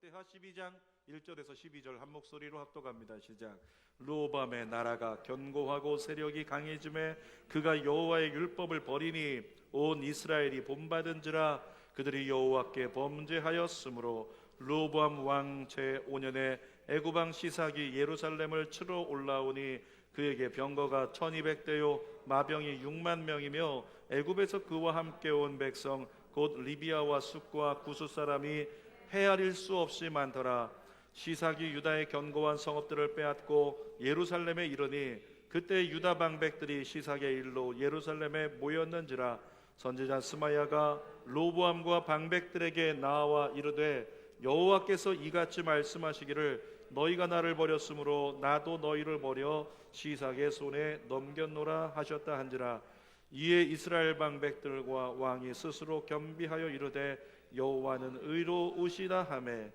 역대하 12장 1절에서 12절 한 목소리로 합독합니다. 시작. 르호보암의 나라가 견고하고 세력이 강해짐에 그가 여호와의 율법을 버리니 온 이스라엘이 본받은지라. 그들이 여호와께 범죄하였으므로 르호보암 왕 제5년에 애굽 왕 시삭이 예루살렘을 치러 올라오니 그에게 병거가 1200대요 마병이 6만 명이며 애굽에서 그와 함께 온 백성 곧 리비아와 숫과 구스 사람이 헤아릴 수 없이 많더라. 시삭이 유다의 견고한 성읍들을 빼앗고 예루살렘에 이르니 그때 유다 방백들이 시삭의 일로 예루살렘에 모였는지라. 선지자 스마야가 르호보암과 방백들에게 나와 이르되 여호와께서 이같이 말씀하시기를 너희가 나를 버렸으므로 나도 너희를 버려 시삭의 손에 넘겼노라 하셨다 한지라. 이에 이스라엘 방백들과 왕이 스스로 겸비하여 이르되 여호와는 의로우시다 하매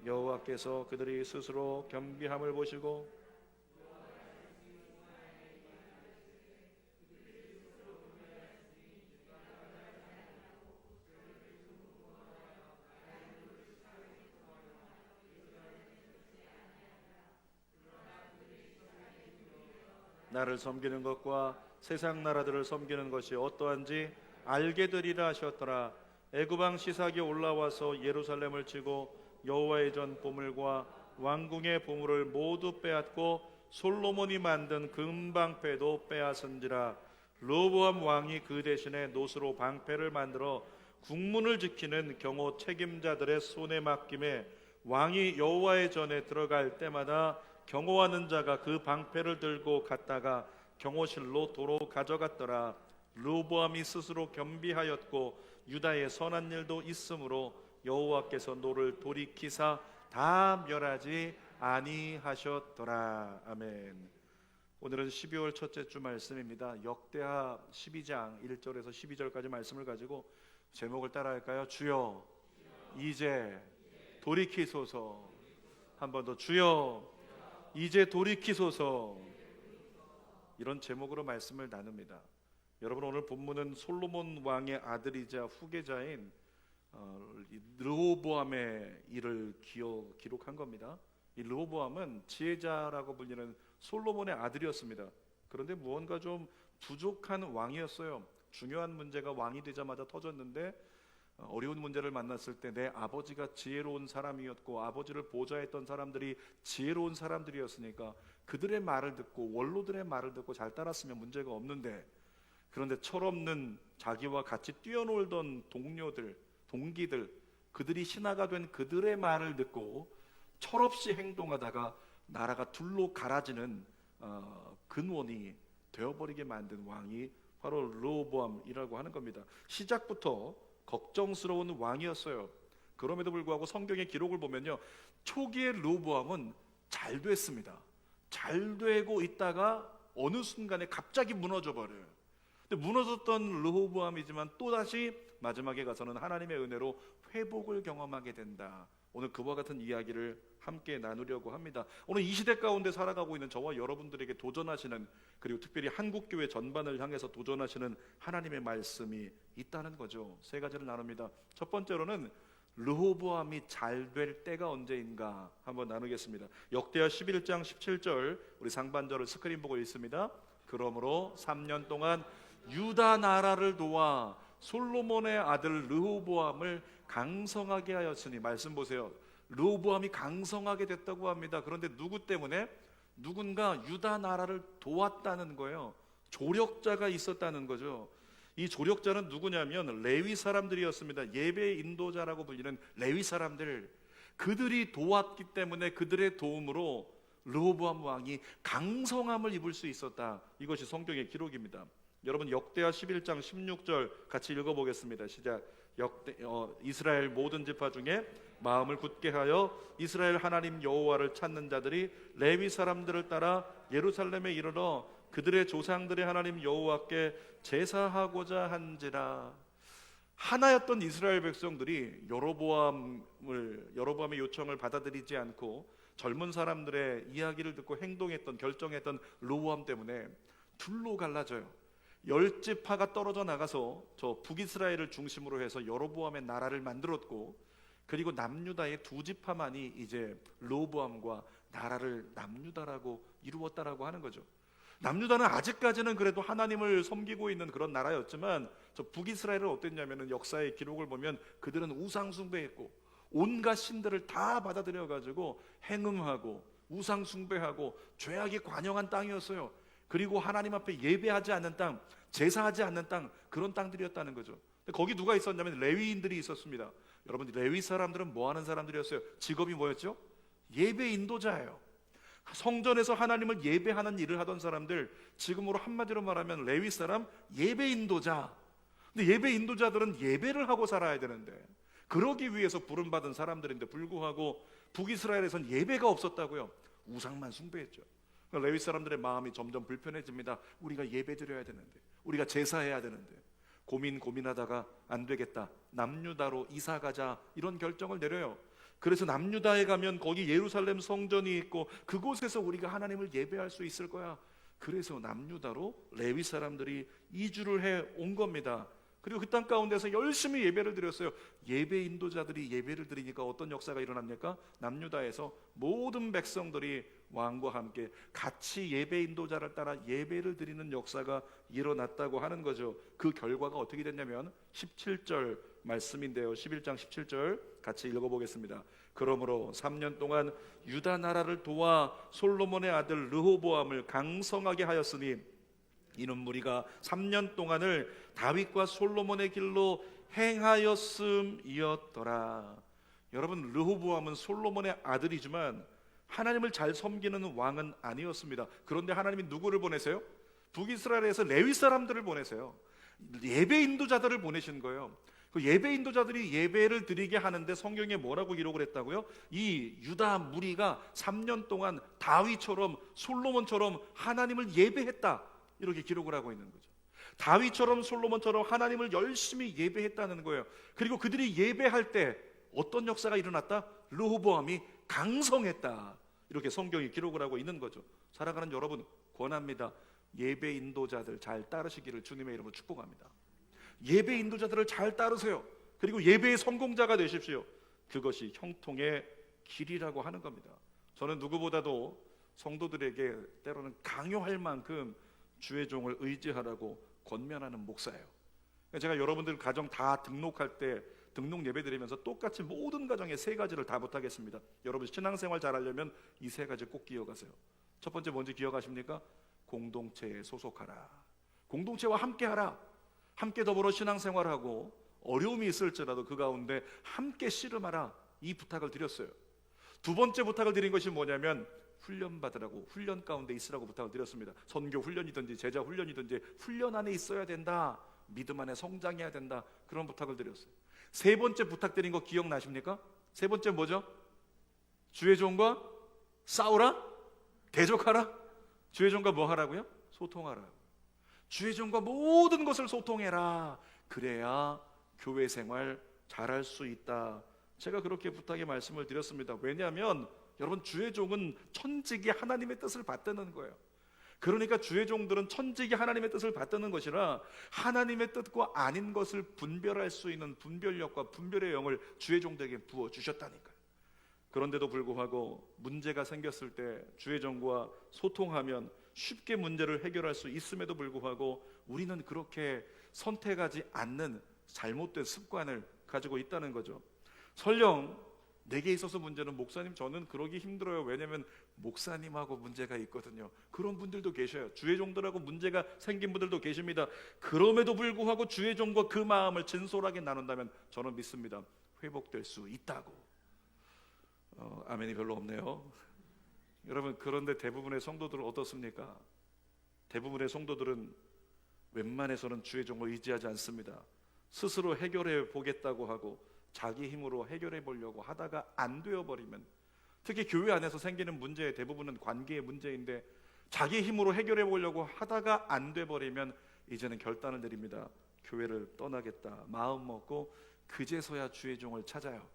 여호와께서 그들이 스스로 겸비함을 보시고 나를 섬기는 것과 세상 나라들을 섬기는 것이 어떠한지 알게 되리라 하셨더라. 애굽 왕 시삭이 올라와서 예루살렘을 치고 여호와의 전 보물과 왕궁의 보물을 모두 빼앗고 솔로몬이 만든 금방패도 빼앗은지라. 르호보암 왕이 그 대신에 노스로 방패를 만들어 국문을 지키는 경호 책임자들의 손에 맡김에 왕이 여호와의 전에 들어갈 때마다 경호하는 자가 그 방패를 들고 갔다가 경호실로 도로 가져갔더라. 르호보암이 스스로 겸비하였고 유다의 선한 일도 있으므로 여호와께서 노를 돌이키사 다 멸하지 아니하셨더라. 아멘. 오늘은 12월 첫째 주 말씀입니다. 역대하 12장 1절에서 12절까지 말씀을 가지고 제목을 따라할까요? 주여 이제 돌이키소서. 한 번 더 주여 이제 돌이키소서. 이런 제목으로 말씀을 나눕니다. 여러분, 오늘 본문은 솔로몬 왕의 아들이자 후계자인 르호보암의 일을 기록한 겁니다. 이 르호보암은 지혜자라고 불리는 솔로몬의 아들이었습니다. 그런데 무언가 좀 부족한 왕이었어요. 중요한 문제가 왕이 되자마자 터졌는데 어려운 문제를 만났을 때 내 아버지가 지혜로운 사람이었고 아버지를 보좌했던 사람들이 지혜로운 사람들이었으니까 그들의 말을 듣고 원로들의 말을 듣고 잘 따랐으면 문제가 없는데, 그런데 철없는 자기와 같이 뛰어놀던 동료들, 동기들, 그들이 신하가 된 그들의 말을 듣고 철없이 행동하다가 나라가 둘로 갈아지는 근원이 되어버리게 만든 왕이 바로 르호보암이라고 하는 겁니다. 시작부터 걱정스러운 왕이었어요. 그럼에도 불구하고 성경의 기록을 보면요, 초기의 르호보암은 잘 됐습니다. 잘 되고 있다가 어느 순간에 갑자기 무너져 버려요. 근데 무너졌던 르호보암이지만 또다시 마지막에 가서는 하나님의 은혜로 회복을 경험하게 된다. 오늘 그와 같은 이야기를 함께 나누려고 합니다. 오늘 이 시대 가운데 살아가고 있는 저와 여러분들에게 도전하시는, 그리고 특별히 한국교회 전반을 향해서 도전하시는 하나님의 말씀이 있다는 거죠. 세 가지를 나눕니다. 첫 번째로는 르호보암이 잘 될 때가 언제인가 한번 나누겠습니다. 역대하 11장 17절, 우리 상반절을 스크린 보고 있습니다. 그러므로 3년 동안 유다 나라를 도와 솔로몬의 아들 르호보암을 강성하게 하였으니, 말씀 보세요. 르호보암이 강성하게 됐다고 합니다. 그런데 누구 때문에? 누군가 유다 나라를 도왔다는 거예요. 조력자가 있었다는 거죠. 이 조력자는 누구냐면 레위 사람들이었습니다. 예배 인도자라고 불리는 레위 사람들, 그들이 도왔기 때문에 그들의 도움으로 르호보암 왕이 강성함을 입을 수 있었다. 이것이 성경의 기록입니다. 여러분, 역대하 11장 16절 같이 읽어보겠습니다. 시작. 이스라엘 모든 지파 중에 마음을 굳게 하여 이스라엘 하나님 여호와를 찾는 자들이 레위 사람들을 따라 예루살렘에 이르러 그들의 조상들의 하나님 여호와께 제사하고자 한지라. 하나였던 이스라엘 백성들이 여로보암의 요청을 받아들이지 않고 젊은 사람들의 이야기를 듣고 행동했던, 결정했던 르호보암 때문에 둘로 갈라져요. 10지파가 떨어져 나가서 저 북이스라엘을 중심으로 해서 여로보암의 나라를 만들었고, 그리고 남유다의 두 지파만이 이제 르호보암과 나라를 남유다라고 이루었다라고 하는 거죠. 남유다는 아직까지는 그래도 하나님을 섬기고 있는 그런 나라였지만 저 북이스라엘은 어땠냐면은 역사의 기록을 보면 그들은 우상 숭배했고 온갖 신들을 다 받아들여 가지고 행음하고 우상 숭배하고 죄악이 관영한 땅이었어요. 그리고 하나님 앞에 예배하지 않는 땅, 제사하지 않는 땅, 그런 땅들이었다는 거죠. 근데 거기 누가 있었냐면 레위인들이 있었습니다. 여러분, 레위 사람들은 뭐 하는 사람들이었어요? 직업이 뭐였죠? 예배 인도자예요. 성전에서 하나님을 예배하는 일을 하던 사람들, 지금으로 한마디로 말하면 레위 사람, 예배 인도자. 근데 예배 인도자들은 예배를 하고 살아야 되는데 그러기 위해서 부름받은 사람들인데 불구하고 북이스라엘에선 예배가 없었다고요. 우상만 숭배했죠. 레위 사람들의 마음이 점점 불편해집니다. 우리가 예배 드려야 되는데, 우리가 제사해야 되는데, 고민하다가 안 되겠다, 남유다로 이사 가자, 이런 결정을 내려요. 그래서 남유다에 가면 거기 예루살렘 성전이 있고 그곳에서 우리가 하나님을 예배할 수 있을 거야. 그래서 남유다로 레위 사람들이 이주를 해 온 겁니다. 그리고 그 땅 가운데서 열심히 예배를 드렸어요. 예배 인도자들이 예배를 드리니까 어떤 역사가 일어납니까? 남유다에서 모든 백성들이 왕과 함께 같이 예배 인도자를 따라 예배를 드리는 역사가 일어났다고 하는 거죠. 그 결과가 어떻게 됐냐면 17절 말씀인데요, 11장 17절 같이 읽어보겠습니다. 그러므로 3년 동안 유다 나라를 도와 솔로몬의 아들 르호보암을 강성하게 하였으니 이는 무리가 3년 동안을 다윗과 솔로몬의 길로 행하였음이었더라. 여러분, 르호보암은 솔로몬의 아들이지만 하나님을 잘 섬기는 왕은 아니었습니다. 그런데 하나님이 누구를 보내세요? 북이스라엘에서 레위 사람들을 보내세요. 예배 인도자들을 보내신 거예요. 그 예배 인도자들이 예배를 드리게 하는데 성경에 뭐라고 기록을 했다고요? 이 유다 무리가 3년 동안 다윗처럼 솔로몬처럼 하나님을 예배했다, 이렇게 기록을 하고 있는 거죠. 다윗처럼 솔로몬처럼 하나님을 열심히 예배했다는 거예요. 그리고 그들이 예배할 때 어떤 역사가 일어났다? 르호보암이 강성했다, 이렇게 성경이 기록을 하고 있는 거죠. 살아가는 여러분, 권합니다. 예배 인도자들 잘 따르시기를 주님의 이름으로 축복합니다. 예배 인도자들을 잘 따르세요. 그리고 예배의 성공자가 되십시오. 그것이 형통의 길이라고 하는 겁니다. 저는 누구보다도 성도들에게 때로는 강요할 만큼 주의 종을 의지하라고 권면하는 목사예요. 제가 여러분들 가정 다 등록할 때 등록 예배 드리면서 똑같이 모든 가정에 세 가지를 다 부탁했습니다. 여러분 신앙생활 잘하려면 이 세 가지 꼭 기억하세요. 첫 번째 뭔지 기억하십니까? 공동체에 소속하라. 공동체와 함께하라. 함께 더불어 신앙생활하고 어려움이 있을지라도 그 가운데 함께 씨름하라, 이 부탁을 드렸어요. 두 번째 부탁을 드린 것이 뭐냐면 훈련 받으라고, 훈련 가운데 있으라고 부탁을 드렸습니다. 선교 훈련이든지 제자 훈련이든지 훈련 안에 있어야 된다, 믿음 안에 성장해야 된다, 그런 부탁을 드렸어요. 세 번째 부탁드린 거 기억나십니까? 세 번째 뭐죠? 주의 종과 싸우라? 대적하라? 주의 종과 뭐 하라고요? 소통하라. 주의 종과 모든 것을 소통해라. 그래야 교회 생활 잘할 수 있다. 제가 그렇게 부탁의 말씀을 드렸습니다. 왜냐하면 여러분, 주의 종은 천직이 하나님의 뜻을 받드는 거예요. 그러니까 주의 종들은 천직이 하나님의 뜻을 받드는 것이라 하나님의 뜻과 아닌 것을 분별할 수 있는 분별력과 분별의 영을 주의 종들에게 부어주셨다니까요. 그런데도 불구하고 문제가 생겼을 때 주의 종과 소통하면 쉽게 문제를 해결할 수 있음에도 불구하고 우리는 그렇게 선택하지 않는 잘못된 습관을 가지고 있다는 거죠. 설령 내게 있어서 문제는, 목사님 저는 그러기 힘들어요, 왜냐하면 목사님하고 문제가 있거든요, 그런 분들도 계셔요. 주의 종들하고 문제가 생긴 분들도 계십니다. 그럼에도 불구하고 주의 종과 그 마음을 진솔하게 나눈다면 저는 믿습니다, 회복될 수 있다고. 아멘이 별로 없네요. 여러분, 그런데 대부분의 성도들은 어떻습니까? 대부분의 성도들은 웬만해서는 주의 종을 의지하지 않습니다. 스스로 해결해 보겠다고 하고 자기 힘으로 해결해 보려고 하다가 안 되어버리면, 특히 교회 안에서 생기는 문제의 대부분은 관계의 문제인데 자기 힘으로 해결해 보려고 하다가 안 돼버리면 이제는 결단을 내립니다. 교회를 떠나겠다 마음 먹고 그제서야 주의 종을 찾아요.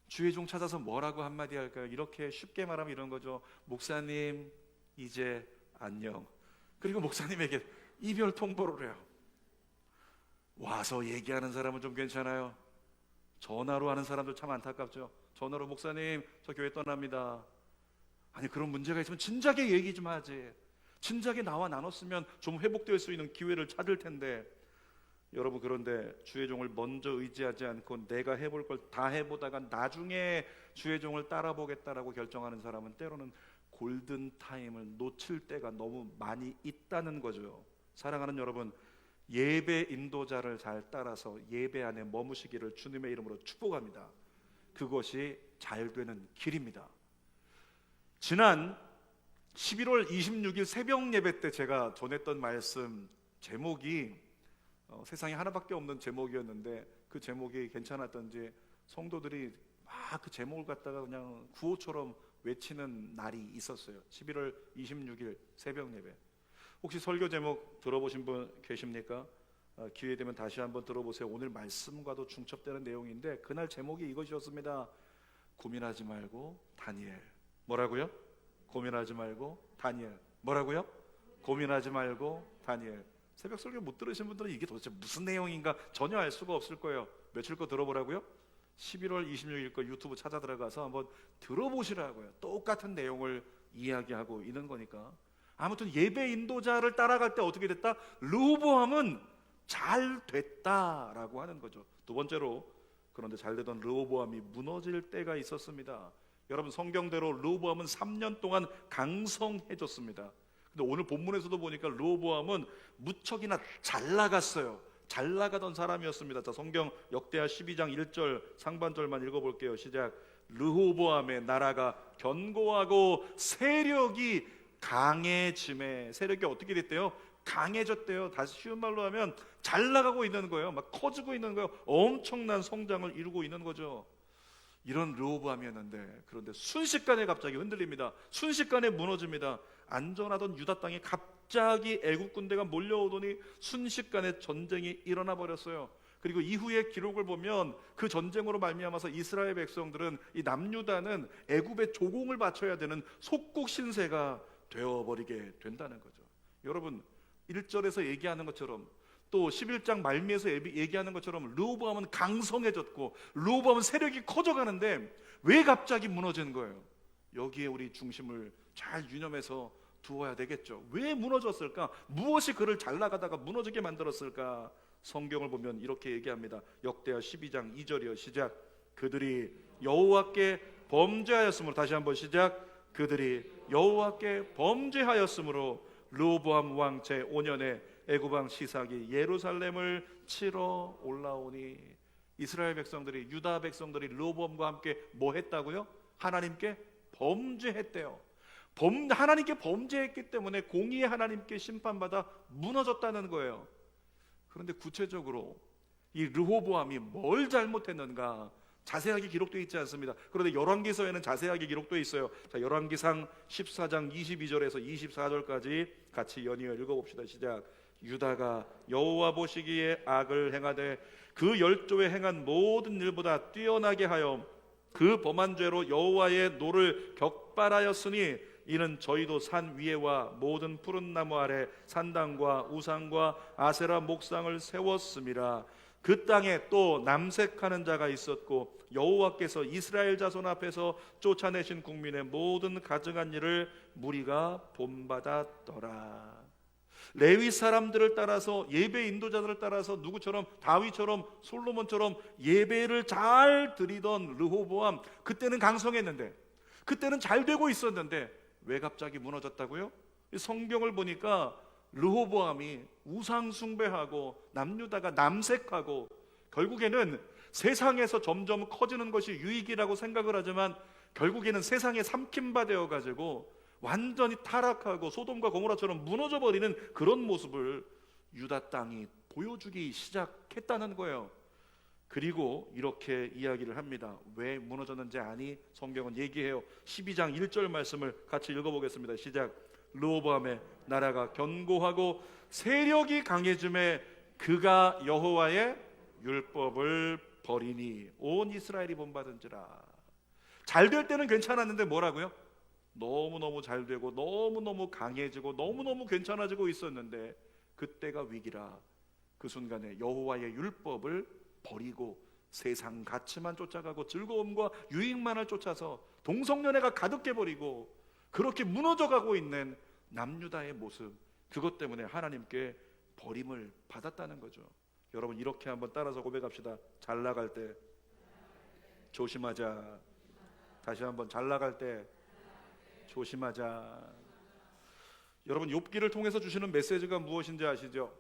주의 종 찾아서 뭐라고 한마디 할까요? 이렇게 쉽게 말하면 이런 거죠. 목사님 이제 안녕. 그리고 목사님에게 이별 통보를 해요. 와서 얘기하는 사람은 좀 괜찮아요. 전화로 하는 사람들 참 안타깝죠. 전화로 목사님 저 교회 떠납니다. 아니 그런 문제가 있으면 진작에 얘기 좀 하지. 진작에 나와 나눴으면 좀 회복될 수 있는 기회를 찾을 텐데. 여러분 그런데 주의 종을 먼저 의지하지 않고 내가 해볼 걸 다 해보다가 나중에 주의 종을 따라보겠다라고 결정하는 사람은 때로는 골든타임을 놓칠 때가 너무 많이 있다는 거죠. 사랑하는 여러분, 예배 인도자를 잘 따라서 예배 안에 머무시기를 주님의 이름으로 축복합니다. 그것이 잘 되는 길입니다. 지난 11월 26일 새벽 예배 때 제가 전했던 말씀 제목이 세상에 하나밖에 없는 제목이었는데 그 제목이 괜찮았던지 성도들이 막 그 제목을 갖다가 그냥 구호처럼 외치는 날이 있었어요. 11월 26일 새벽 예배. 혹시 설교 제목 들어보신 분 계십니까? 기회 되면 다시 한번 들어보세요. 오늘 말씀과도 중첩되는 내용인데 그날 제목이 이것이었습니다. 고민하지 말고 다니엘. 뭐라고요? 고민하지 말고 다니엘. 뭐라고요? 고민하지 말고 다니엘. 새벽 설교 못 들으신 분들은 이게 도대체 무슨 내용인가 전혀 알 수가 없을 거예요. 며칠 거 들어보라고요? 11월 26일 거 유튜브 찾아 들어가서 한번 들어보시라고요. 똑같은 내용을 이야기하고 있는 거니까. 아무튼 예배 인도자를 따라갈 때 어떻게 됐다? 르호보암은 잘 됐다라고 하는 거죠. 두 번째로, 그런데 잘 되던 르호보암이 무너질 때가 있었습니다. 여러분 성경대로 르호보암은 3년 동안 강성해졌습니다. 근데 오늘 본문에서도 보니까 르호보암은 무척이나 잘 나갔어요. 잘 나가던 사람이었습니다. 자, 성경 역대하 12장 1절 상반절만 읽어볼게요. 시작. 르호보암의 나라가 견고하고 세력이 강해짐에. 세력이 어떻게 됐대요? 강해졌대요. 다시 쉬운 말로 하면 잘 나가고 있는 거예요. 막 커지고 있는 거예요. 엄청난 성장을 이루고 있는 거죠. 이런 르호보암이었는데 그런데 순식간에 갑자기 흔들립니다. 순식간에 무너집니다. 안전하던 유다 땅에 갑자기 애국 군대가 몰려오더니 순식간에 전쟁이 일어나 버렸어요. 그리고 이후의 기록을 보면 그 전쟁으로 말미암아서 이스라엘 백성들은 이 남유다는 애굽의 조공을 바쳐야 되는 속국 신세가 되어버리게 된다는 거죠. 여러분 1절에서 얘기하는 것처럼 또 11장 말미에서 얘기하는 것처럼 르호보암은 강성해졌고 르호보암은 세력이 커져가는데 왜 갑자기 무너진 거예요? 여기에 우리 중심을 잘 유념해서 두어야 되겠죠. 왜 무너졌을까? 무엇이 그를 잘 나가다가 무너지게 만들었을까? 성경을 보면 이렇게 얘기합니다. 역대하 12장 2절이요. 시작. 그들이 여호와께 범죄하였으므로. 다시 한번 시작. 그들이 여호와께 범죄하였으므로 르호보암 왕 제5년에 애굽 왕 시삭이 예루살렘을 치러 올라오니. 이스라엘 백성들이, 유다 백성들이 르호보암과 함께 뭐 했다고요? 하나님께 범죄했대요. 하나님께 범죄했기 때문에 공의의 하나님께 심판받아 무너졌다는 거예요. 그런데 구체적으로 이 르호보암이 뭘 잘못했는가 자세하게 기록되어 있지 않습니다. 그런데 열왕기서에는 자세하게 기록되어 있어요. 자, 열왕기상 14장 22절에서 24절까지 같이 연이어 읽어봅시다. 시작. 유다가 여호와 보시기에 악을 행하되 그 열조에 행한 모든 일보다 뛰어나게 하여 그 범한 죄로 여호와의 노를 격발하였으니 이는 저희도 산 위에와 모든 푸른 나무 아래 산당과 우상과 아세라 목상을 세웠음이라. 그 땅에 또 남색하는 자가 있었고 여호와께서 이스라엘 자손 앞에서 쫓아내신 국민의 모든 가증한 일을 무리가 본받았더라. 레위 사람들을 따라서 예배 인도자들을 따라서 누구처럼 다윗처럼 솔로몬처럼 예배를 잘 드리던 르호보암, 그때는 강성했는데 그때는 잘 되고 있었는데 왜 갑자기 무너졌다고요? 성경을 보니까 르호보암이 우상 숭배하고 남유다가 남색하고 결국에는 세상에서 점점 커지는 것이 유익이라고 생각을 하지만 결국에는 세상에 삼킴바 되어 가지고 완전히 타락하고 소돔과 고모라처럼 무너져버리는 그런 모습을 유다 땅이 보여주기 시작했다는 거예요. 그리고 이렇게 이야기를 합니다. 왜 무너졌는지 아니? 성경은 얘기해요. 12장 1절 말씀을 같이 읽어보겠습니다. 시작. 르호보암의 나라가 견고하고 세력이 강해짐에 그가 여호와의 율법을 버리니 온 이스라엘이 본받은지라. 잘 될 때는 괜찮았는데 뭐라고요? 너무너무 잘 되고 너무너무 강해지고 너무너무 괜찮아지고 있었는데 그때가 위기라. 그 순간에 여호와의 율법을 버리고 세상 가치만 쫓아가고 즐거움과 유익만을 쫓아서 동성연애가 가득해버리고 그렇게 무너져가고 있는 남유다의 모습, 그것 때문에 하나님께 버림을 받았다는 거죠. 여러분, 이렇게 한번 따라서 고백합시다. 잘 나갈 때 조심하자. 다시 한번, 잘 나갈 때 조심하자. 여러분, 욥기를 통해서 주시는 메시지가 무엇인지 아시죠?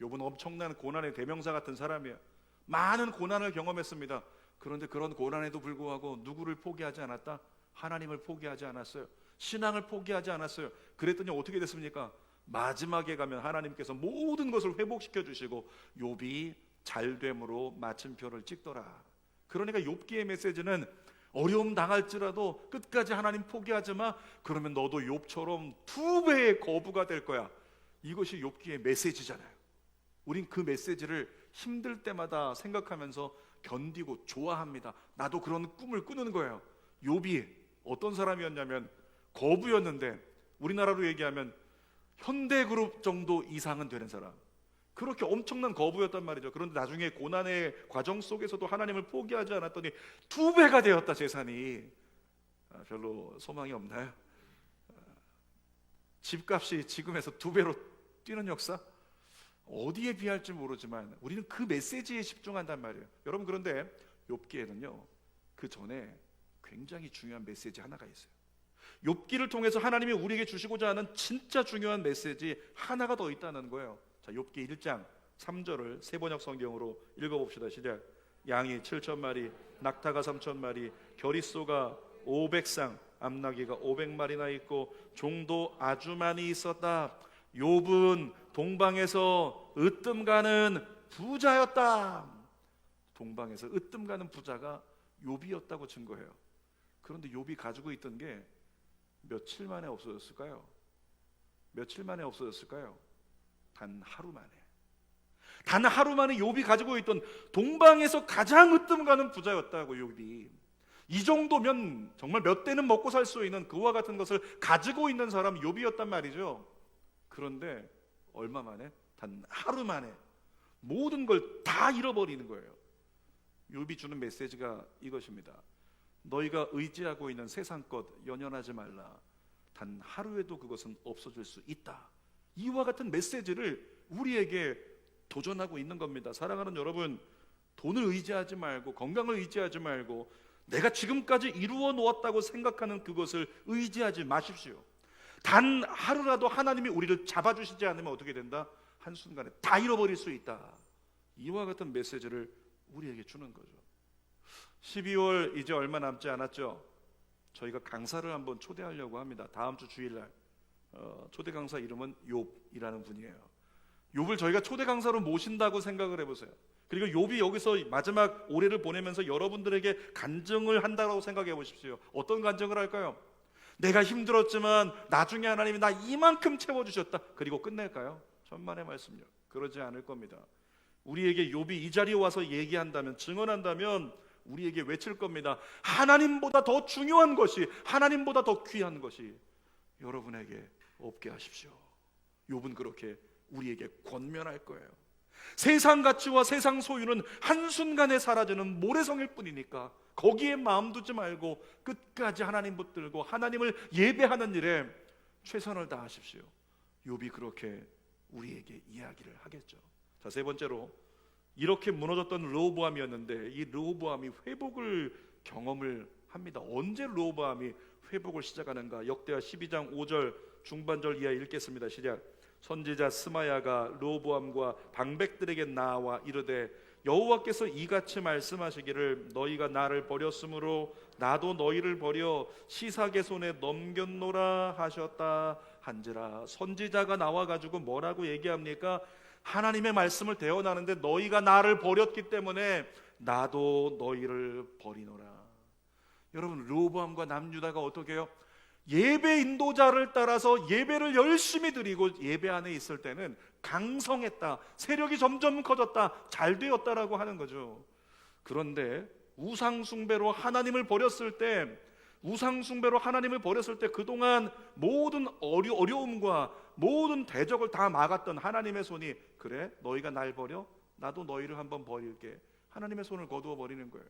욥은 엄청난 고난의 대명사 같은 사람이에요. 많은 고난을 경험했습니다. 그런데 그런 고난에도 불구하고 누구를 포기하지 않았다? 하나님을 포기하지 않았어요. 신앙을 포기하지 않았어요. 그랬더니 어떻게 됐습니까? 마지막에 가면 하나님께서 모든 것을 회복시켜 주시고 욥이 잘됨으로 마침표를 찍더라. 그러니까 욥기의 메시지는 어려움 당할지라도 끝까지 하나님 포기하지 마. 그러면 너도 욥처럼 2배의 거부가 될 거야. 이것이 욥기의 메시지잖아요. 우린 그 메시지를 힘들 때마다 생각하면서 견디고 좋아합니다. 나도 그런 꿈을 꾸는 거예요. 욥이 어떤 사람이었냐면 거부였는데, 우리나라로 얘기하면 현대그룹 정도 이상은 되는 사람, 그렇게 엄청난 거부였단 말이죠. 그런데 나중에 고난의 과정 속에서도 하나님을 포기하지 않았더니 2배가 되었다, 재산이. 별로 소망이 없나요? 집값이 지금에서 2배로 뛰는 역사? 어디에 비할지 모르지만 우리는 그 메시지에 집중한단 말이에요. 여러분, 그런데 욥기에는요, 그 전에 굉장히 중요한 메시지 하나가 있어요. 욥기를 통해서 하나님이 우리에게 주시고자 하는 진짜 중요한 메시지 하나가 더 있다는 거예요. 자, 욥기 1장 3절을 세번역 성경으로 읽어봅시다. 시작. 양이 7,000마리, 낙타가 3,000마리, 겨릿소가 500쌍, 암나귀가 500마리나 있고 종도 아주 많이 있었다. 욥은 동방에서 으뜸 가는 부자였다. 동방에서 으뜸 가는 부자가 욥이었다고 증거해요. 그런데 욥이 가지고 있던 게 며칠 만에 없어졌을까요? 며칠 만에 없어졌을까요? 단 하루 만에. 단 하루 만에 욥이 가지고 있던 동방에서 가장 으뜸 가는 부자였다고. 욥이 이 정도면 정말 몇 대는 먹고 살 수 있는 그와 같은 것을 가지고 있는 사람 욥이었단 말이죠. 그런데 얼마 만에? 단 하루 만에 모든 걸 다 잃어버리는 거예요. 욥이 주는 메시지가 이것입니다. 너희가 의지하고 있는 세상 것 연연하지 말라. 단 하루에도 그것은 없어질 수 있다. 이와 같은 메시지를 우리에게 도전하고 있는 겁니다. 사랑하는 여러분, 돈을 의지하지 말고, 건강을 의지하지 말고, 내가 지금까지 이루어 놓았다고 생각하는 그것을 의지하지 마십시오. 단 하루라도 하나님이 우리를 잡아주시지 않으면 어떻게 된다? 한순간에 다 잃어버릴 수 있다. 이와 같은 메시지를 우리에게 주는 거죠. 12월 이제 얼마 남지 않았죠. 저희가 강사를 한번 초대하려고 합니다. 다음 주 주일날. 초대 강사 이름은 욥이라는 분이에요. 욥을 저희가 초대 강사로 모신다고 생각을 해보세요. 그리고 욥이 여기서 마지막 올해를 보내면서 여러분들에게 간증을 한다고 생각해 보십시오. 어떤 간증을 할까요? 내가 힘들었지만 나중에 하나님이 나 이만큼 채워주셨다. 그리고 끝낼까요? 천만의 말씀요. 그러지 않을 겁니다. 우리에게 욥이 이 자리에 와서 얘기한다면, 증언한다면 우리에게 외칠 겁니다. 하나님보다 더 중요한 것이, 하나님보다 더 귀한 것이 여러분에게 없게 하십시오. 욥은 그렇게 우리에게 권면할 거예요. 세상 가치와 세상 소유는 한순간에 사라지는 모래성일 뿐이니까 거기에 마음 두지 말고 끝까지 하나님 붙들고 하나님을 예배하는 일에 최선을 다하십시오. 욥이 그렇게 우리에게 이야기를 하겠죠. 자, 세 번째로, 이렇게 무너졌던 르호보암이었는데 이 르호보암이 회복을 경험을 합니다. 언제 르호보암이 회복을 시작하는가? 역대하 12장 5절 중반절 이하 읽겠습니다. 시작. 선지자 스마야가 르호보암과 방백들에게 나와 이르되 여호와께서 이같이 말씀하시기를 너희가 나를 버렸으므로 나도 너희를 버려 시삭의 손에 넘겼노라 하셨다 한지라. 선지자가 나와가지고 뭐라고 얘기합니까? 하나님의 말씀을 대언하는데 너희가 나를 버렸기 때문에 나도 너희를 버리노라. 여러분, 르호보암과 남유다가 어떻게 해요? 예배 인도자를 따라서 예배를 열심히 드리고 예배 안에 있을 때는 강성했다, 세력이 점점 커졌다, 잘 되었다라고 하는 거죠. 그런데 우상숭배로 하나님을 버렸을 때, 그동안 모든 어려움과 모든 대적을 다 막았던 하나님의 손이, 그래 너희가 날 버려? 나도 너희를 한번 버릴게. 하나님의 손을 거두어 버리는 거예요.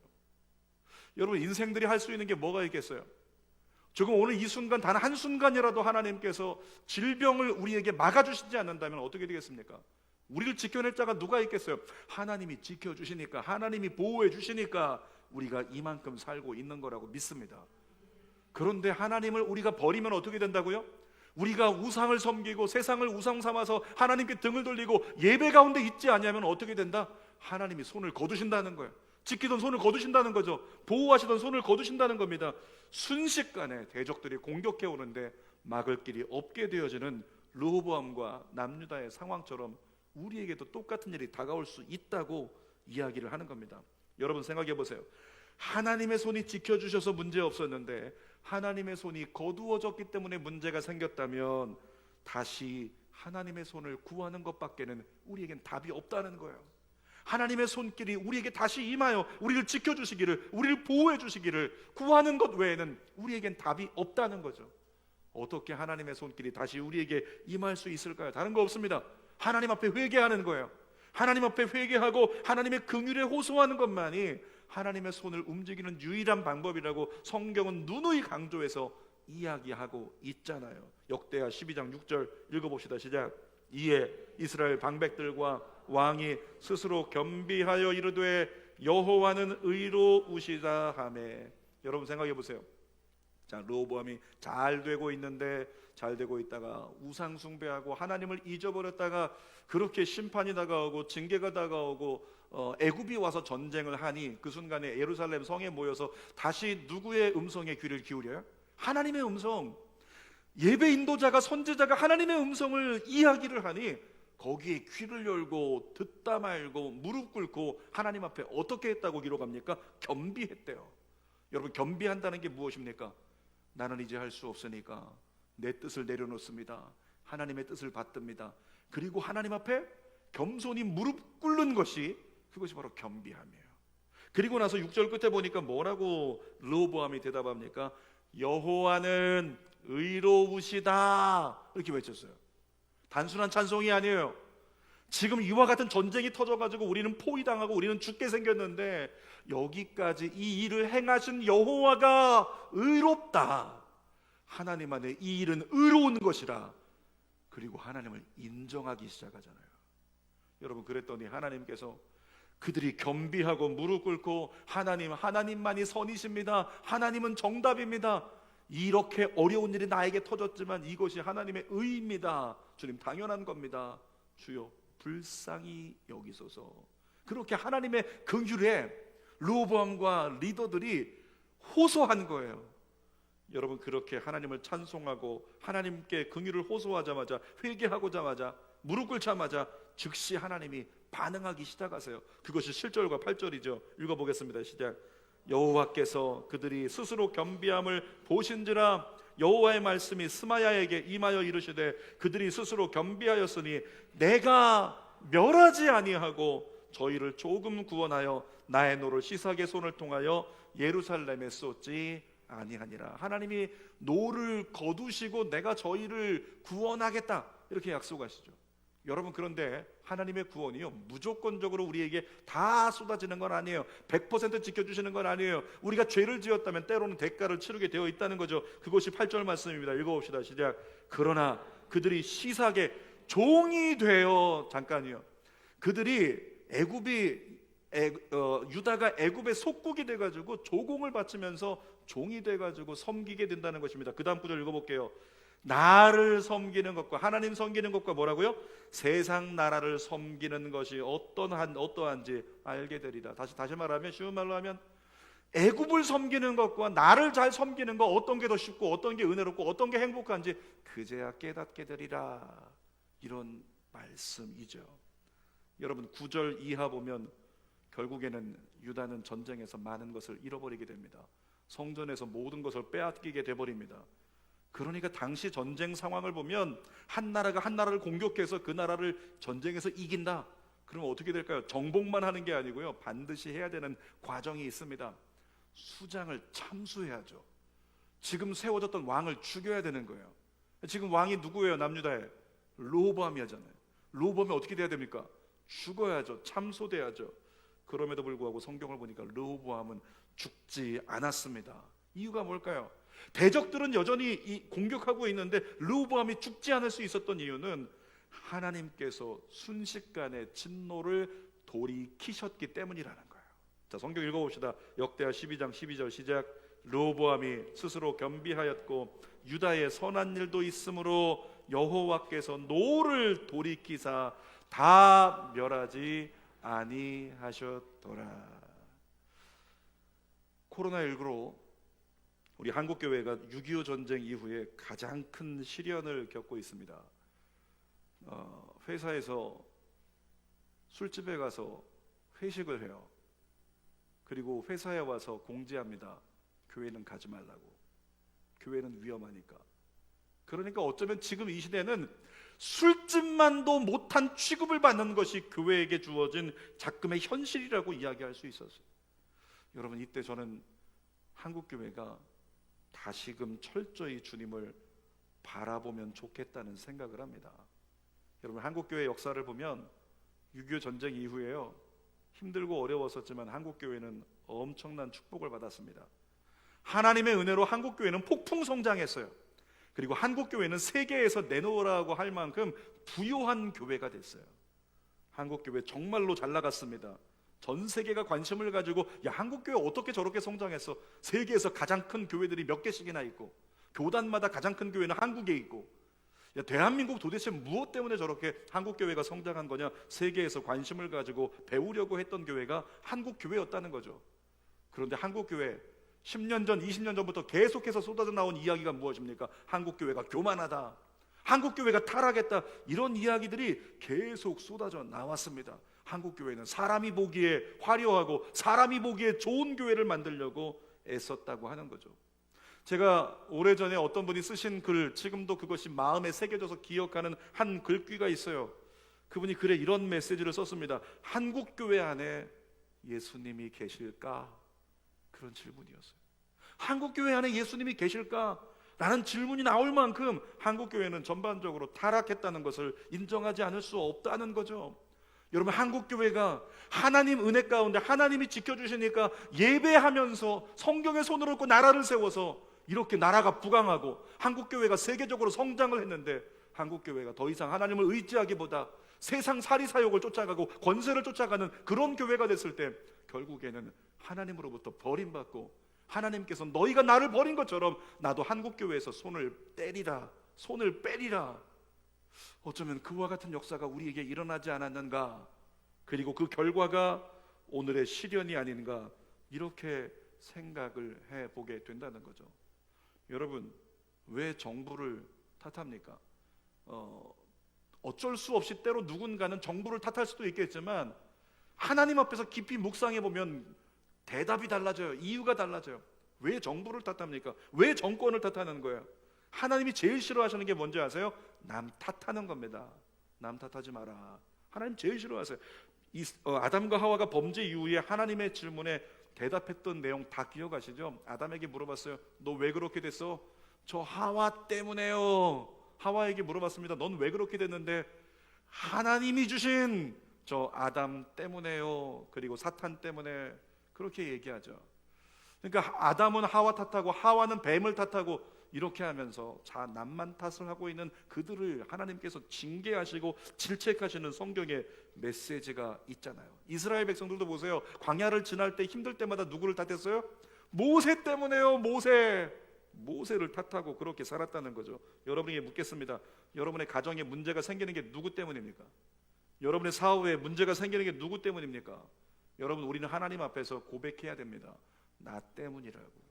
여러분, 인생들이 할 수 있는 게 뭐가 있겠어요? 조금 오늘 이 순간, 단 한순간이라도 하나님께서 질병을 우리에게 막아주시지 않는다면 어떻게 되겠습니까? 우리를 지켜낼 자가 누가 있겠어요? 하나님이 지켜주시니까, 하나님이 보호해 주시니까 우리가 이만큼 살고 있는 거라고 믿습니다. 그런데 하나님을 우리가 버리면 어떻게 된다고요? 우리가 우상을 섬기고 세상을 우상 삼아서 하나님께 등을 돌리고 예배 가운데 있지 않으면 어떻게 된다? 하나님이 손을 거두신다는 거예요. 지키던 손을 거두신다는 거죠. 보호하시던 손을 거두신다는 겁니다. 순식간에 대적들이 공격해 오는데 막을 길이 없게 되어지는 르호보암과 남유다의 상황처럼 우리에게도 똑같은 일이 다가올 수 있다고 이야기를 하는 겁니다. 여러분, 생각해 보세요. 하나님의 손이 지켜주셔서 문제 없었는데 하나님의 손이 거두어졌기 때문에 문제가 생겼다면 다시 하나님의 손을 구하는 것밖에는 우리에겐 답이 없다는 거예요. 하나님의 손길이 우리에게 다시 임하여 우리를 지켜주시기를, 우리를 보호해 주시기를 구하는 것 외에는 우리에겐 답이 없다는 거죠. 어떻게 하나님의 손길이 다시 우리에게 임할 수 있을까요? 다른 거 없습니다. 하나님 앞에 회개하는 거예요. 하나님 앞에 회개하고 하나님의 긍휼에 호소하는 것만이 하나님의 손을 움직이는 유일한 방법이라고 성경은 누누이 강조해서 이야기하고 있잖아요. 역대하 12장 6절 읽어봅시다. 시작. 이에 이스라엘 방백들과 왕이 스스로 겸비하여 이르되 여호와는 의로우시다 하매. 여러분, 생각해 보세요. 자, 르호보암이 잘 되고 있는데, 잘 되고 있다가 우상 숭배하고 하나님을 잊어버렸다가 그렇게 심판이 다가오고 징계가 다가오고 애굽이 와서 전쟁을 하니 그 순간에 예루살렘 성에 모여서 다시 누구의 음성에 귀를 기울여요? 하나님의 음성. 예배 인도자가, 선지자가 하나님의 음성을 이야기를 하니 거기에 귀를 열고 듣다 말고 무릎 꿇고 하나님 앞에 어떻게 했다고 기록합니까? 겸비했대요. 여러분, 겸비한다는 게 무엇입니까? 나는 이제 할 수 없으니까 내 뜻을 내려놓습니다. 하나님의 뜻을 받듭니다. 그리고 하나님 앞에 겸손히 무릎 꿇는 것이, 그것이 바로 겸비함이에요. 그리고 나서 6절 끝에 보니까 뭐라고 르호보암이 대답합니까? 여호와는 의로우시다, 이렇게 외쳤어요. 단순한 찬송이 아니에요. 지금 이와 같은 전쟁이 터져가지고 우리는 포위당하고 우리는 죽게 생겼는데 여기까지 이 일을 행하신 여호와가 의롭다. 하나님 안에 이 일은 의로운 것이라. 그리고 하나님을 인정하기 시작하잖아요. 여러분, 그랬더니 하나님께서 그들이 겸비하고 무릎 꿇고 하나님만이 선이십니다, 하나님은 정답입니다, 이렇게 어려운 일이 나에게 터졌지만 이것이 하나님의 의입니다, 주님 당연한 겁니다, 주여 불쌍히 여기소서. 그렇게 하나님의 긍휼에 르호보암과 리더들이 호소한 거예요. 여러분, 그렇게 하나님을 찬송하고 하나님께 긍휼을 호소하자마자, 회개하고자마자, 무릎 꿇자마자 즉시 하나님이 반응하기 시작하세요. 그것이 7절과 8절이죠. 읽어보겠습니다. 시작. 여호와께서 그들이 스스로 겸비함을 보신지라 여호와의 말씀이 스마야에게 임하여 이르시되 그들이 스스로 겸비하였으니 내가 멸하지 아니하고 저희를 조금 구원하여 나의 노를 시삭의 손을 통하여 예루살렘에 쏟지 아니하니라. 하나님이 노를 거두시고 내가 저희를 구원하겠다, 이렇게 약속하시죠. 여러분, 그런데 하나님의 구원이요, 무조건적으로 우리에게 다 쏟아지는 건 아니에요. 100% 지켜주시는 건 아니에요. 우리가 죄를 지었다면 때로는 대가를 치르게 되어 있다는 거죠. 그것이 8절 말씀입니다. 읽어봅시다. 시작. 그러나 그들이 시삭의 종이 되어, 잠깐이요, 그들이 유다가 애굽의 속국이 돼가지고 조공을 바치면서 종이 돼가지고 섬기게 된다는 것입니다. 그 다음 구절 읽어볼게요. 나를 섬기는 것과 하나님 섬기는 것과 뭐라고요? 세상 나라를 섬기는 것이 어떠한지 알게 되리라. 다시 말하면, 쉬운 말로 하면 애굽을 섬기는 것과 나를 잘 섬기는 것, 어떤 게 더 쉽고 어떤 게 은혜롭고 어떤 게 행복한지 그제야 깨닫게 되리라, 이런 말씀이죠. 여러분, 9절 이하 보면 결국에는 유다는 전쟁에서 많은 것을 잃어버리게 됩니다. 성전에서 모든 것을 빼앗기게 돼버립니다. 그러니까 당시 전쟁 상황을 보면 한 나라가 한 나라를 공격해서 그 나라를 전쟁에서 이긴다, 그러면 어떻게 될까요? 정복만 하는 게 아니고요, 반드시 해야 되는 과정이 있습니다. 수장을 참수해야죠. 지금 세워졌던 왕을 죽여야 되는 거예요. 지금 왕이 누구예요? 남유다에 르호보암이잖아요. 르호보암이 어떻게 돼야 됩니까? 죽어야죠. 참소돼야죠. 그럼에도 불구하고 성경을 보니까 르호보암은 죽지 않았습니다. 이유가 뭘까요? 대적들은 여전히 공격하고 있는데 르호보암이 죽지 않을 수 있었던 이유는 하나님께서 순식간에 진노를 돌이키셨기 때문이라는 거예요. 자, 성경 읽어봅시다. 역대하 12장 12절 시작. 르호보암이 스스로 겸비하였고 유다의 선한 일도 있으므로 여호와께서 노를 돌이키사 다 멸하지 아니하셨더라. 코로나19로 우리 한국교회가 6.25 전쟁 이후에 가장 큰 시련을 겪고 있습니다. 회사에서 술집에 가서 회식을 해요. 그리고 회사에 와서 공지합니다. 교회는 가지 말라고. 교회는 위험하니까. 그러니까 어쩌면 지금 이 시대는 술집만도 못한 취급을 받는 것이 교회에게 주어진 작금의 현실이라고 이야기할 수 있었어요. 여러분, 이때 저는 한국교회가 다시금 철저히 주님을 바라보면 좋겠다는 생각을 합니다. 여러분, 한국교회 역사를 보면 6.25 전쟁 이후에요, 힘들고 어려웠었지만 한국교회는 엄청난 축복을 받았습니다. 하나님의 은혜로 한국교회는 폭풍 성장했어요. 그리고 한국교회는 세계에서 내놓으라고 할 만큼 부유한 교회가 됐어요. 한국교회 정말로 잘 나갔습니다. 전 세계가 관심을 가지고, 야, 한국교회 어떻게 저렇게 성장했어? 세계에서 가장 큰 교회들이 몇 개씩이나 있고, 교단마다 가장 큰 교회는 한국에 있고, 야, 대한민국 도대체 무엇 때문에 저렇게 한국교회가 성장한 거냐? 세계에서 관심을 가지고 배우려고 했던 교회가 한국교회였다는 거죠. 그런데 한국교회 10년 전, 20년 전부터 계속해서 쏟아져 나온 이야기가 무엇입니까? 한국교회가 교만하다, 한국교회가 타락했다, 이런 이야기들이 계속 쏟아져 나왔습니다. 한국교회는 사람이 보기에 화려하고 사람이 보기에 좋은 교회를 만들려고 애썼다고 하는 거죠. 제가 오래전에 어떤 분이 쓰신 글, 지금도 그것이 마음에 새겨져서 기억하는 한 글귀가 있어요. 그분이 글에 이런 메시지를 썼습니다. 한국교회 안에 예수님이 계실까? 그런 질문이었어요. 한국교회 안에 예수님이 계실까? 라는 질문이 나올 만큼 한국교회는 전반적으로 타락했다는 것을 인정하지 않을 수 없다는 거죠. 여러분, 한국교회가 하나님 은혜 가운데 하나님이 지켜주시니까 예배하면서 성경의 손을 얹고 나라를 세워서 이렇게 나라가 부강하고 한국교회가 세계적으로 성장을 했는데, 한국교회가 더 이상 하나님을 의지하기보다 세상 사리사욕을 쫓아가고 권세를 쫓아가는 그런 교회가 됐을 때 결국에는 하나님으로부터 버림받고, 하나님께서 너희가 나를 버린 것처럼 나도 한국교회에서 손을 빼리라. 어쩌면 그와 같은 역사가 우리에게 일어나지 않았는가, 그리고 그 결과가 오늘의 시련이 아닌가, 이렇게 생각을 해보게 된다는 거죠. 여러분, 왜 정부를 탓합니까? 어쩔 수 없이 때로 누군가는 정부를 탓할 수도 있겠지만 하나님 앞에서 깊이 묵상해 보면 대답이 달라져요. 이유가 달라져요. 왜 정부를 탓합니까? 왜 정권을 탓하는 거예요? 하나님이 제일 싫어하시는 게 뭔지 아세요? 남 탓하는 겁니다. 남 탓하지 마라. 하나님 제일 싫어하세요. 아담과 하와가 범죄 이후에 하나님의 질문에 대답했던 내용 다 기억하시죠? 아담에게 물어봤어요. 너 왜 그렇게 됐어? 저 하와 때문에요. 하와에게 물어봤습니다. 넌 왜 그렇게 됐는데? 하나님이 주신 저 아담 때문에요. 그리고 사탄 때문에. 그렇게 얘기하죠. 그러니까 아담은 하와 탓하고 하와는 뱀을 탓하고, 이렇게 하면서 남만 탓을 하고 있는 그들을 하나님께서 징계하시고 질책하시는 성경의 메시지가 있잖아요. 이스라엘 백성들도 보세요. 광야를 지날 때 힘들 때마다 누구를 탓했어요? 모세 때문에요. 모세를 탓하고 그렇게 살았다는 거죠. 여러분에게 묻겠습니다. 여러분의 가정에 문제가 생기는 게 누구 때문입니까? 여러분의 사업에 문제가 생기는 게 누구 때문입니까? 여러분, 우리는 하나님 앞에서 고백해야 됩니다. 나 때문이라고요.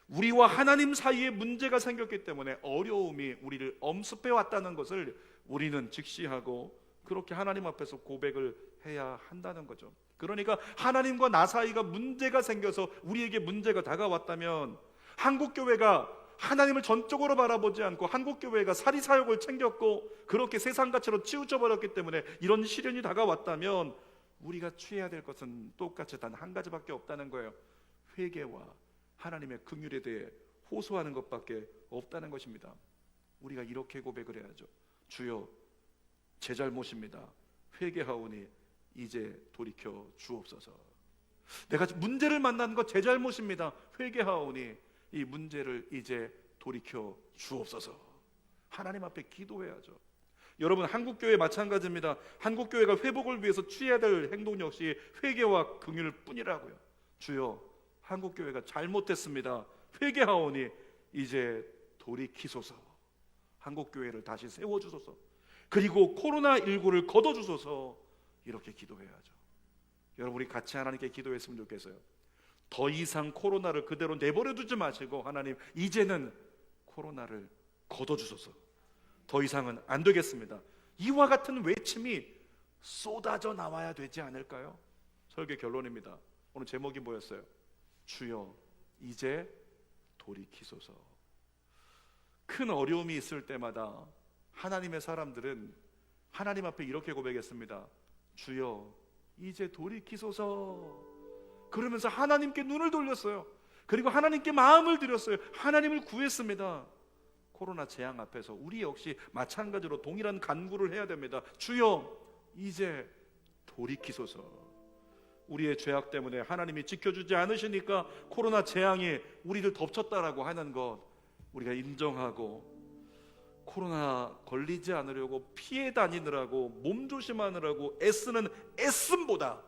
우리와 하나님 사이에 문제가 생겼기 때문에 어려움이 우리를 엄습해 왔다는 것을 우리는 직시하고 그렇게 하나님 앞에서 고백을 해야 한다는 거죠. 그러니까 하나님과 나 사이가 문제가 생겨서 우리에게 문제가 다가왔다면, 한국교회가 하나님을 전적으로 바라보지 않고 한국교회가 사리사욕을 챙겼고 그렇게 세상 가치로 치우쳐버렸기 때문에 이런 시련이 다가왔다면, 우리가 취해야 될 것은 똑같이 단 한 가지밖에 없다는 거예요. 회개와 하나님의 긍휼에 대해 호소하는 것밖에 없다는 것입니다. 우리가 이렇게 고백을 해야죠. 주여, 제 잘못입니다. 회개하오니 이제 돌이켜 주옵소서. 내가 문제를 만난 것 제 잘못입니다. 회개하오니 이 문제를 이제 돌이켜 주옵소서. 하나님 앞에 기도해야죠. 여러분, 한국교회 마찬가지입니다. 한국교회가 회복을 위해서 취해야 될 행동 역시 회개와 긍휼 뿐이라고요. 주여, 한국교회가 잘못했습니다. 회개하오니 이제 돌이키소서. 한국교회를 다시 세워주소서. 그리고 코로나19를 걷어주소서. 이렇게 기도해야죠. 여러분, 우리 같이 하나님께 기도했으면 좋겠어요. 더 이상 코로나를 그대로 내버려 두지 마시고, 하나님 이제는 코로나를 걷어주소서. 더 이상은 안 되겠습니다. 이와 같은 외침이 쏟아져 나와야 되지 않을까요? 설교 결론입니다. 오늘 제목이 뭐였어요? 주여 이제 돌이키소서. 큰 어려움이 있을 때마다 하나님의 사람들은 하나님 앞에 이렇게 고백했습니다. 주여 이제 돌이키소서. 그러면서 하나님께 눈을 돌렸어요. 그리고 하나님께 마음을 드렸어요. 하나님을 구했습니다. 코로나 재앙 앞에서 우리 역시 마찬가지로 동일한 간구를 해야 됩니다. 주여 이제 돌이키소서. 우리의 죄악 때문에 하나님이 지켜주지 않으시니까 코로나 재앙이 우리를 덮쳤다라고 하는 것 우리가 인정하고, 코로나 걸리지 않으려고 피해 다니느라고 몸조심하느라고 애쓰는 애씀보다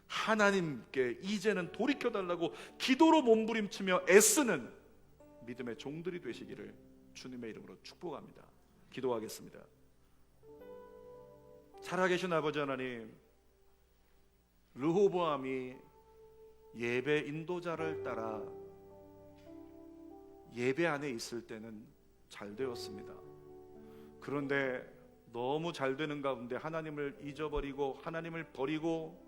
하나님께 이제는 돌이켜달라고 기도로 몸부림치며 애쓰는 믿음의 종들이 되시기를 주님의 이름으로 축복합니다. 기도하겠습니다. 살아계신 아버지 하나님, 르호보암이 예배 인도자를 따라 예배 안에 있을 때는 잘 되었습니다. 그런데 너무 잘 되는 가운데 하나님을 잊어버리고 하나님을 버리고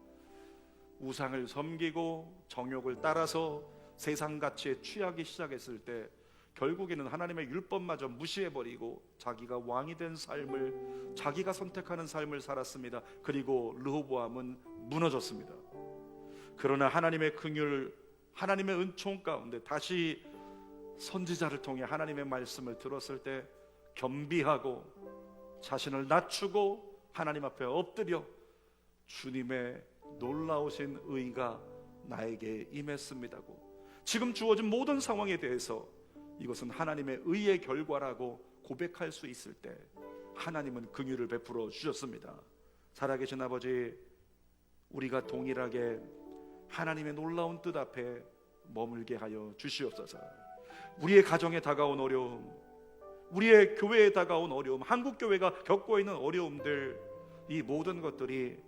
우상을 섬기고 정욕을 따라서 세상 가치에 취하기 시작했을 때 결국에는 하나님의 율법마저 무시해버리고 자기가 왕이 된 삶을, 자기가 선택하는 삶을 살았습니다. 그리고 르호보암은 무너졌습니다. 그러나 하나님의 긍휼, 하나님의 은총 가운데 다시 선지자를 통해 하나님의 말씀을 들었을 때 겸비하고 자신을 낮추고 하나님 앞에 엎드려 주님의 놀라우신 의가 나에게 임했습니다고, 지금 주어진 모든 상황에 대해서 이것은 하나님의 의의 결과라고 고백할 수 있을 때 하나님은 긍휼을 베풀어 주셨습니다. 살아계신 아버지, 우리가 동일하게 하나님의 놀라운 뜻 앞에 머물게 하여 주시옵소서. 우리의 가정에 다가온 어려움, 우리의 교회에 다가온 어려움, 한국교회가 겪고 있는 어려움들, 이 모든 것들이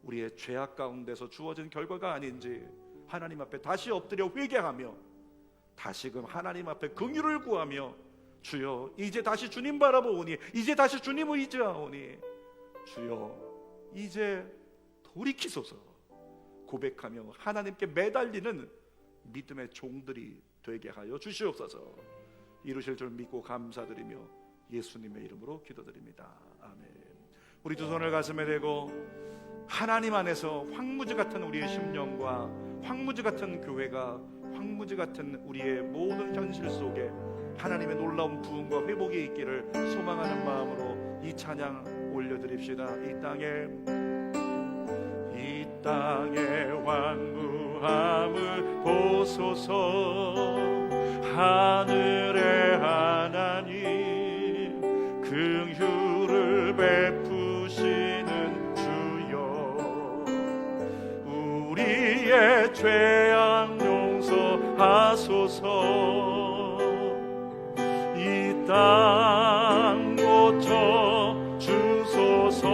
우리의 죄악 가운데서 주어진 결과가 아닌지 하나님 앞에 다시 엎드려 회개하며 다시금 하나님 앞에 긍휼을 구하며 주여 이제 다시 주님 바라보오니, 이제 다시 주님 의지하오니 주여 이제 돌이키소서 고백하며 하나님께 매달리는 믿음의 종들이 되게 하여 주시옵소서. 이루실 줄 믿고 감사드리며 예수님의 이름으로 기도드립니다. 아멘. 우리 두 손을 가슴에 대고 하나님 안에서 황무지 같은 우리의 심령과 황무지 같은 교회가, 황무지 같은 우리의 모든 현실 속에 하나님의 놀라운 부흥과 회복이 있기를 소망하는 마음으로 이 찬양 올려드립시다. 이 땅의 완무함을 보소서. 하늘의 하나님 긍휼을 베푸시는 주여, 우리의 죄악 용서하소서. 이 땅 고쳐 주소서.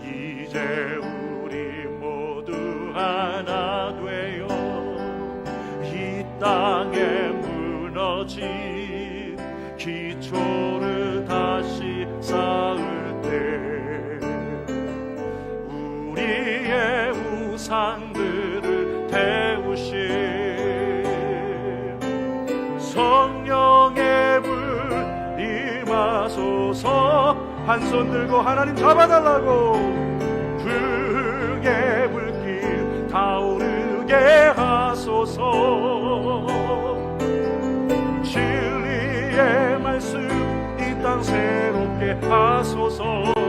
이제 우리 모두 하나 되어 이 땅에 무너진 기초를 다시 쌓을 때 우리의 우상들을 태우실 성령의 불 임하소서. 한 손 들고 하나님 잡아달라고. 불의 불길 타오르게 하소서. 진리의 말씀 이 땅 새롭게 하소서.